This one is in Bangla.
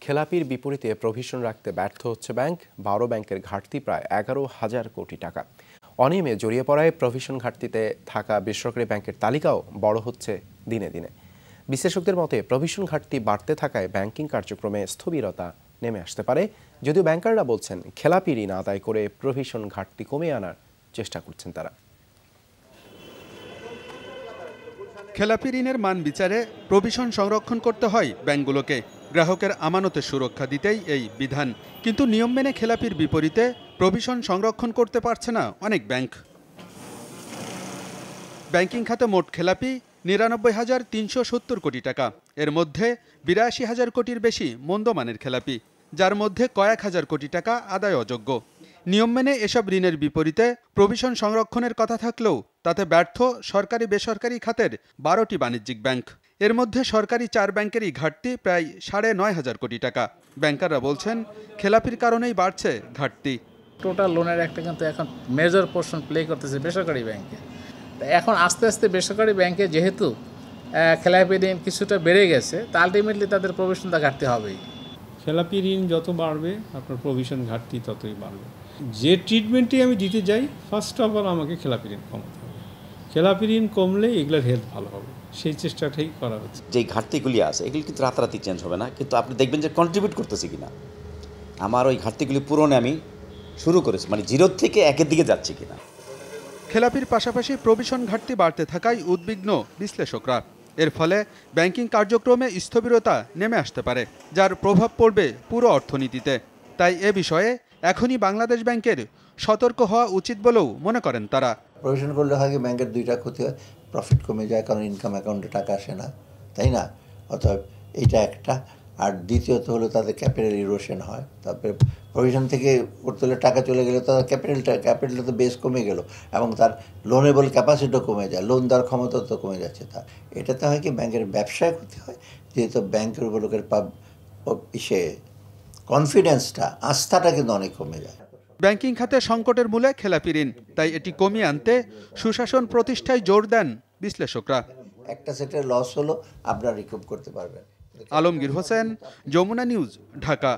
খেলাপির বিপরীতে প্রভিশন রাখতে ব্যর্থ হচ্ছে ব্যাংক। 12 ব্যাংকের ঘাটতি প্রায় 11,000 কোটি টাকা। অনিয়মে জড়িয়ে পড়ায় প্রভিশন ঘাটতিতে থাকা বেসরকারি ব্যাংকের তালিকাও বড় হচ্ছে দিনে দিনে। বিশ্লেষকদের মতে প্রভিশন ঘাটতি বাড়তে থাকায় ব্যাংকিং কার্যক্রমে স্থবিরতা নেমে আসতে পারে। যদিও ব্যাংকাররা বলছেন খেলাপি ঋণ আদায় করে প্রভিশন ঘাটতি কমিয়ে আনার চেষ্টা করছেন তারা। খেলাপি ঋণের মান বিচারে প্রভিশন সংরক্ষণ করতে হয় ব্যাংকগুলোকে। গ্রাহকের আমানতের সুরক্ষা দিতেই এই বিধান। কিন্তু নিয়ম মেনে খেলাপির বিপরীতে প্রভিশন সংরক্ষণ করতে পারছে না অনেক ব্যাংক। ব্যাংকিং খাতে মোট খেলাপি 99,370 কোটি টাকা। এর মধ্যে 82,000 কোটির বেশি মন্দমানের খেলাপি, যার মধ্যে কয়েক হাজার কোটি টাকা আদায় অযোগ্য। নিয়ম মেনে এসব ঋণের বিপরীতে প্রভিশন সংরক্ষণের কথা থাকলেও তাতে ব্যর্থ সরকারি বেসরকারি খাতের 12টি বাণিজ্যিক ব্যাংক। এর মধ্যে সরকারি 4 ব্যাংকেরই ঘাটতি প্রায় 9,500 কোটি টাকা। ব্যাংকাররা বলছেন খেলাপির কারণেই বাড়ছে ঘাটতি। টোটাল লোনের একটা কিন্তু এখন মেজর পোর্শন প্লে করতেছে বেসরকারি ব্যাংকে। এখন আস্তে আস্তে বেসরকারি ব্যাংকে যেহেতু খেলাপি ঋণ কিছুটা বেড়ে গেছে, তা আলটিমেটলি তাদের প্রভিশনটা ঘাটতি হবেই। খেলাপি ঋণ যত বাড়বে আপনার প্রভিশন ঘাটতি ততই বাড়বে। যে ট্রিটমেন্টই আমি দিতে যাই, ফার্স্ট অফ অল আমাকে খেলাপি ঋণ কমাতে হবে। খেলাপি ঋণ কমলে এগুলোর হেলথ ভালো হবে, সেই চেষ্টাটাই করা হচ্ছে। যে ঘাটতিগুলি আছে এগুলি কিন্তু রাতারাতি চেঞ্জ হবে না, কিন্তু আপনি দেখবেন যে কন্ট্রিবিউট করতেছি কিনা, আমার ওই ঘাটতিগুলি পূরণে আমি শুরু করেছি, মানে 0 থেকে 1-এর দিকে যাচ্ছি কিনা। খেলাপির পাশাপাশি প্রভিশন ঘাটতি বাড়তে থাকায় উদ্বিগ্ন বিশ্লেষকরা। এর ফলে ব্যাংকিং কার্যক্রমে স্থবিরতা নেমে আসতে পারে, যার প্রভাব পড়বে পুরো অর্থনীতিতে। তাই এ বিষয়ে এখনই বাংলাদেশ ব্যাংকের সতর্ক হওয়া উচিত বলেও মনে করেন তারা। প্রভিশন করলে হয় ব্যাংকের দুইটা ক্ষতি হয়, প্রফিট কমে যায় কারণ ইনকাম অ্যাকাউন্টে টাকা আসে না, তাই না? অতএব এইটা একটা। আর দ্বিতীয়ত হলো তাদের ক্যাপিটাল ইরোশন হয়। তারপরে প্রভিশন থেকে করতে হলে টাকা চলে গেলে তার ক্যাপিটালটা তো বেশ কমে গেল এবং তার লোনেবল ক্যাপাসিটিও কমে যায়, লোন দেওয়ার ক্ষমতা তো কমে যাচ্ছে। তার এটাতে হয় কি ব্যাংকের ব্যবসায় ক্ষতি হয়, যেহেতু ব্যাংকের উপর লোকের কনফিডেন্সটা, আস্থাটা কিন্তু অনেক কমে যায়। ব্যাংকিং খাতে সংকটের মূলে খেলাপি ঋণ, তাই এটি কমিয়ে আনতে সুশাসন প্রতিষ্ঠায় জোর দেন বিশ্লেষকরা। একটা সেক্টরে লস হলো আপনারা রিকভার করতে পারবেন। আলমগীর হোসেন, যমুনা নিউজ, ঢাকা।